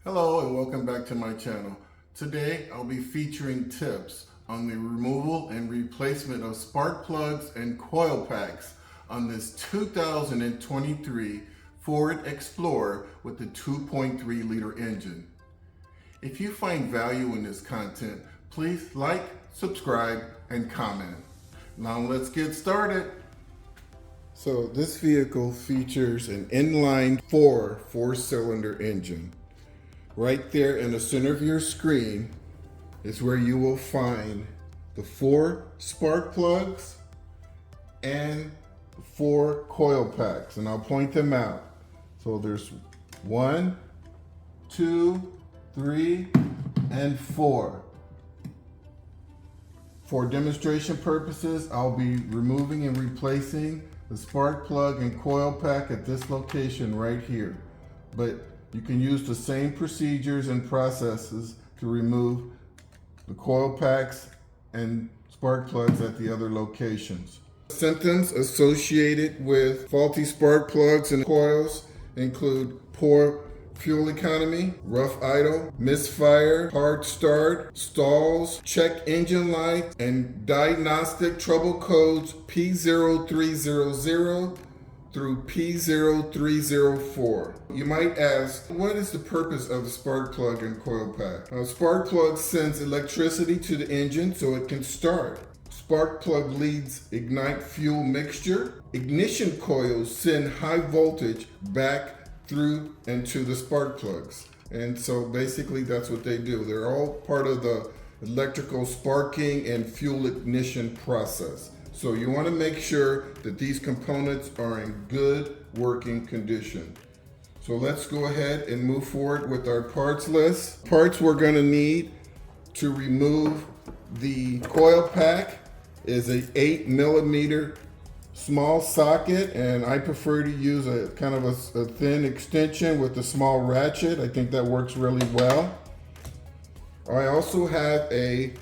Hello and welcome back to my channel. Today I'll be featuring tips on the removal and replacement of spark plugs and coil packs on this 2023 Ford Explorer with the 2.3 liter engine. If you find value in this content, please like, subscribe, and comment. Now let's get started. So this vehicle features an inline four-cylinder engine. Right there in the center of your screen is where you will find the 4 spark plugs and 4 coil packs, and I'll point them out. So there's 1, 2, 3, and 4. For demonstration purposes, I'll be removing and replacing the spark plug and coil pack at this location right here. But you can use the same procedures and processes to remove the coil packs and spark plugs at the other locations. Symptoms associated with faulty spark plugs and coils include poor fuel economy, rough idle, misfire, hard start, stalls, check engine light, and diagnostic trouble codes P0300 through P0304. You might ask, what is the purpose of the spark plug and coil pack? A spark plug sends electricity to the engine so it can start. Spark plug leads ignite fuel mixture. Ignition coils send high voltage back through into the spark plugs. And so basically that's what they do. They're all part of the electrical sparking and fuel ignition process. So you want to make sure that these components are in good working condition. So let's go ahead and move forward with our parts list. Parts we're going to need to remove the coil pack is a 8mm small socket, and I prefer to use a kind of a thin extension with a small ratchet. I think that works really well. I also have a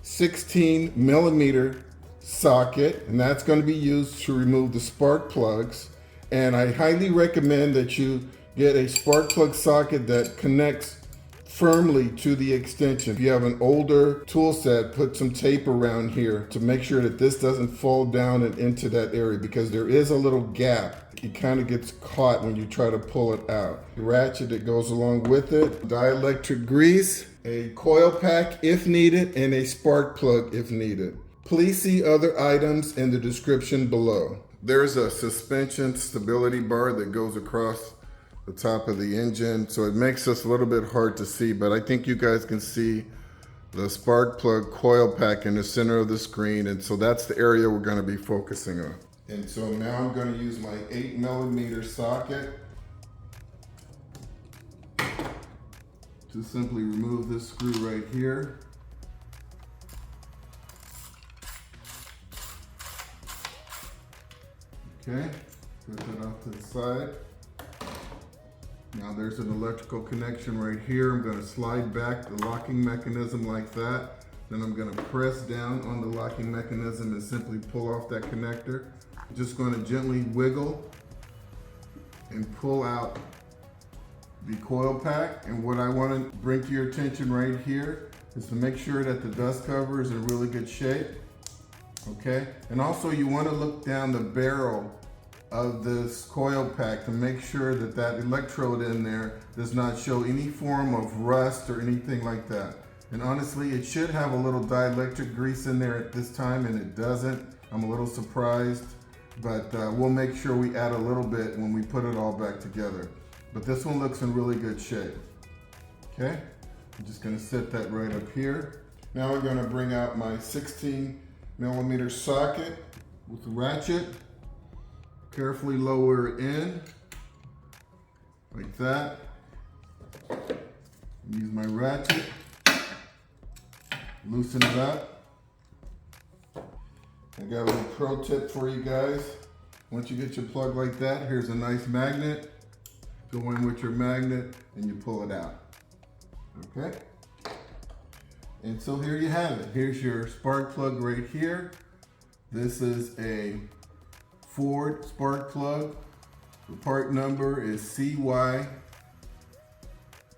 16mm socket, and that's going to be used to remove the spark plugs. And I highly recommend that you get a spark plug socket that connects firmly to the extension. If you have an older tool set, put some tape around here to make sure that this doesn't fall down and into that area, because there is a little gap. It kind of gets caught when you try to pull it out. The ratchet that goes along with it, dielectric grease, a coil pack if needed, and a spark plug if needed. Please see other items in the description below. There's a suspension stability bar that goes across the top of the engine, so it makes this a little bit hard to see, but I think you guys can see the spark plug coil pack in the center of the screen, and so that's the area we're going to be focusing on. And so now I'm going to use my 8mm socket to simply remove this screw right here. Okay, put that off to the side. Now there's an electrical connection right here. I'm going to slide back the locking mechanism like that. Then I'm going to press down on the locking mechanism and simply pull off that connector. I'm just going to gently wiggle and pull out the coil pack. And what I want to bring to your attention right here is to make sure that the dust cover is in really good shape. Okay, and also you want to look down the barrel of this coil pack to make sure that that electrode in there does not show any form of rust or anything like that. And honestly, it should have a little dielectric grease in there at this time, and it doesn't. I'm a little surprised, but we'll make sure we add a little bit when we put it all back together. But this one looks in really good shape. Okay, I'm just going to set that right up here. Now we're going to bring out my 16mm socket with the ratchet. Carefully lower it in, like that. Use my ratchet, loosen it up. I got a little pro tip for you guys. Once you get your plug like that, here's a nice magnet. Go in with your magnet and you pull it out. Okay? And so here you have it. Here's your spark plug right here. This is a Ford spark plug. The part number is CY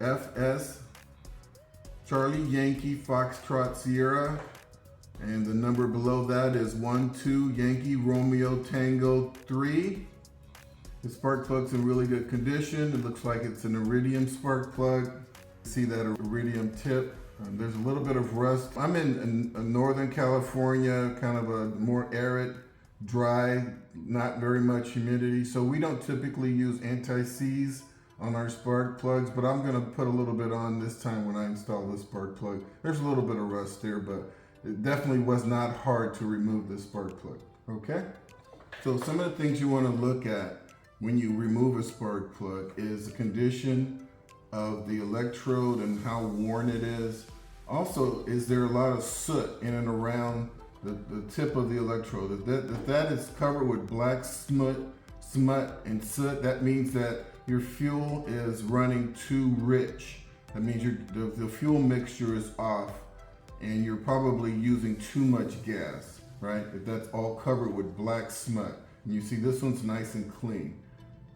FS Charlie Yankee Foxtrot Sierra, and the number below that is 12 Yankee Romeo Tango 3. The spark plug's in really good condition. It looks like it's an iridium spark plug. See that iridium tip. There's a little bit of rust. I'm in Northern California, kind of a more arid, dry, not very much humidity. So we don't typically use anti-seize on our spark plugs, but I'm gonna put a little bit on this time when I install this spark plug. There's a little bit of rust there, but it definitely was not hard to remove this spark plug, okay? So some of the things you wanna look at when you remove a spark plug is the condition of the electrode and how worn it is. Also, is there a lot of soot in and around the tip of the electrode? If that is covered with black smut and soot, that means that your fuel is running too rich. That means the fuel mixture is off and you're probably using too much gas, right? If that's all covered with black smut. And you see this one's nice and clean,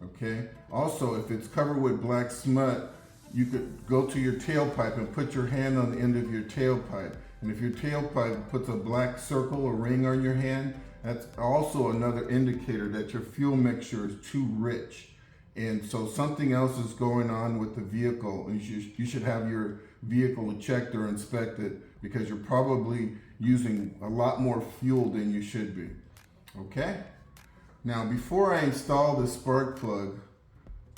okay? Also, if it's covered with black smut, you could go to your tailpipe and put your hand on the end of your tailpipe. And if your tailpipe puts a black circle or ring on your hand, that's also another indicator that your fuel mixture is too rich. And so something else is going on with the vehicle. And you should have your vehicle checked or inspected because you're probably using a lot more fuel than you should be, okay? Now, before I install the spark plug,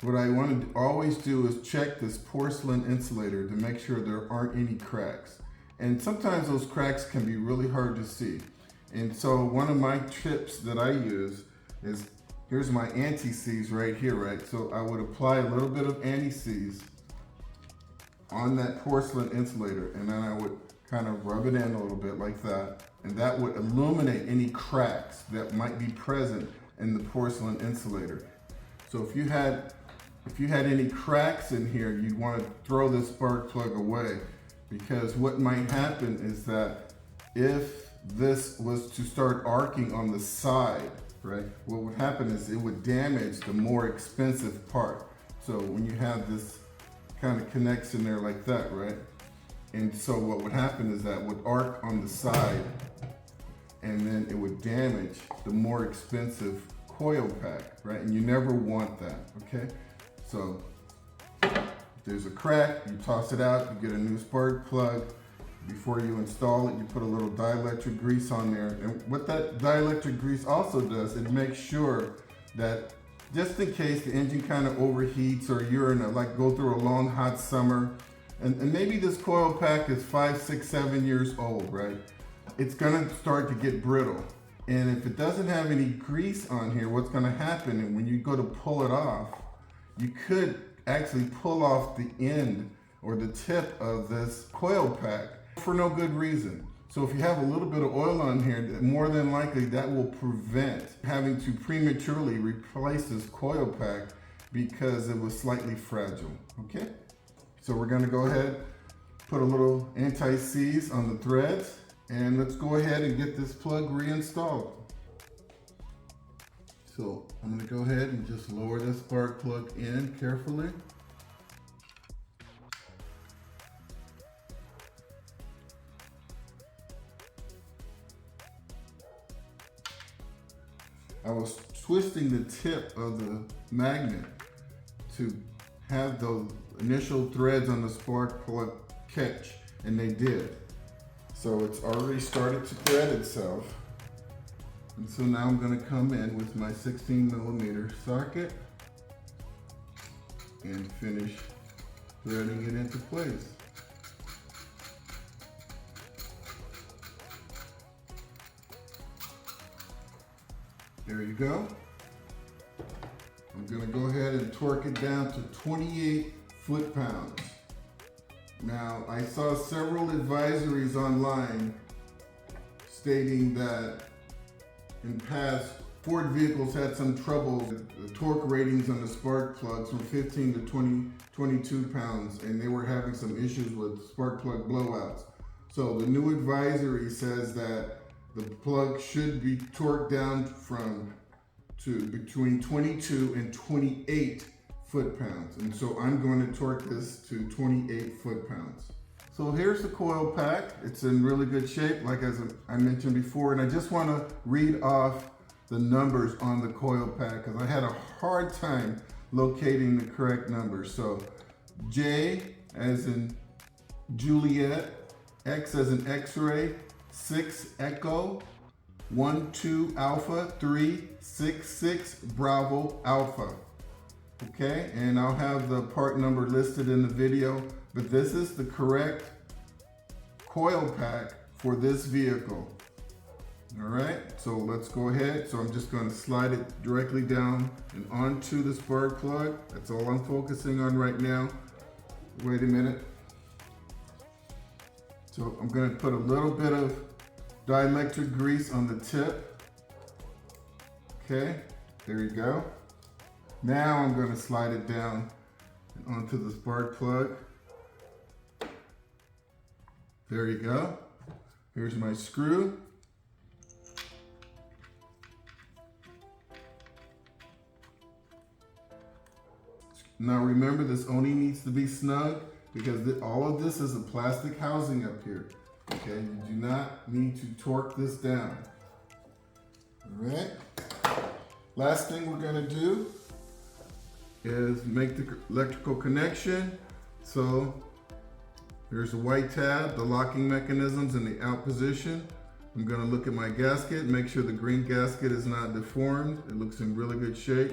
what I want to always do is check this porcelain insulator to make sure there aren't any cracks. And sometimes those cracks can be really hard to see. And so one of my tips that I use is, here's my anti-seize right here, right? So I would apply a little bit of anti-seize on that porcelain insulator, and then I would kind of rub it in a little bit like that. And that would illuminate any cracks that might be present in the porcelain insulator. So if you had any cracks in here, you'd want to throw this spark plug away, because what might happen is that if this was to start arcing on the side, right, what would happen is it would damage the more expensive part. So when you have this kind of connection there like that, right, and so what would happen is that would arc on the side, and then it would damage the more expensive coil pack, right? And you never want that, okay? So if there's a crack, you toss it out, you get a new spark plug. Before you install it, you put a little dielectric grease on there. And what that dielectric grease also does, it makes sure that just in case the engine kind of overheats or you're in go through a long hot summer, and maybe this coil pack is 5, 6, 7 years old, right? It's gonna start to get brittle. And if it doesn't have any grease on here, what's gonna happen, and when you go to pull it off, you could actually pull off the end or the tip of this coil pack for no good reason. So if you have a little bit of oil on here, more than likely that will prevent having to prematurely replace this coil pack because it was slightly fragile, okay? So we're gonna go ahead, put a little anti-seize on the threads, and let's go ahead and get this plug reinstalled. So I'm gonna go ahead and just lower this spark plug in carefully. I was twisting the tip of the magnet to have those initial threads on the spark plug catch, and they did. So it's already started to thread itself. And so now I'm going to come in with my 16mm socket and finish threading it into place. There you go. I'm going to go ahead and torque it down to 28 foot-pounds. Now, I saw several advisories online stating that in past Ford vehicles had some trouble with the torque ratings on the spark plugs from 15 to 22 pounds, and they were having some issues with spark plug blowouts. So the new advisory says that the plug should be torqued down to between 22 and 28 foot-pounds. And so I'm going to torque this to 28 foot-pounds. So here's the coil pack. It's in really good shape, like as I mentioned before. And I just want to read off the numbers on the coil pack because I had a hard time locating the correct numbers. So J as in Juliet, X as in X-ray, 6 Echo, 1 2 Alpha, 3 6 6 Bravo Alpha. Okay, and I'll have the part number listed in the video, but this is the correct coil pack for this vehicle. All right, so let's go ahead. So I'm just going to slide it directly down and onto the spark plug. That's all I'm focusing on right now. Wait a minute. So I'm going to put a little bit of dielectric grease on the tip. Okay, there you go. Now I'm going to slide it down and onto the spark plug. There you go. Here's my screw. Now remember, this only needs to be snug because all of this is a plastic housing up here. Okay, you do not need to torque this down. All right. Last thing we're going to do is make the electrical connection. So there's a white tab, the locking mechanisms in the out position. I'm going to look at my gasket, make sure the green gasket is not deformed. It looks in really good shape.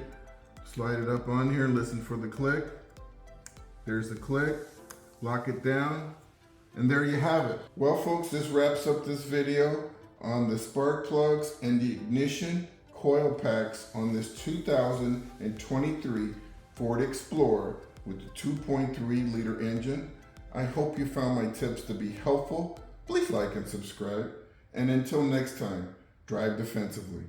Slide it up on here, listen for the click. There's the click, lock it down, and there you have it. Well folks, this wraps up this video on the spark plugs and the ignition coil packs on this 2023 Ford Explorer with the 2.3 liter engine. I hope you found my tips to be helpful. Please like and subscribe. And until next time, drive defensively.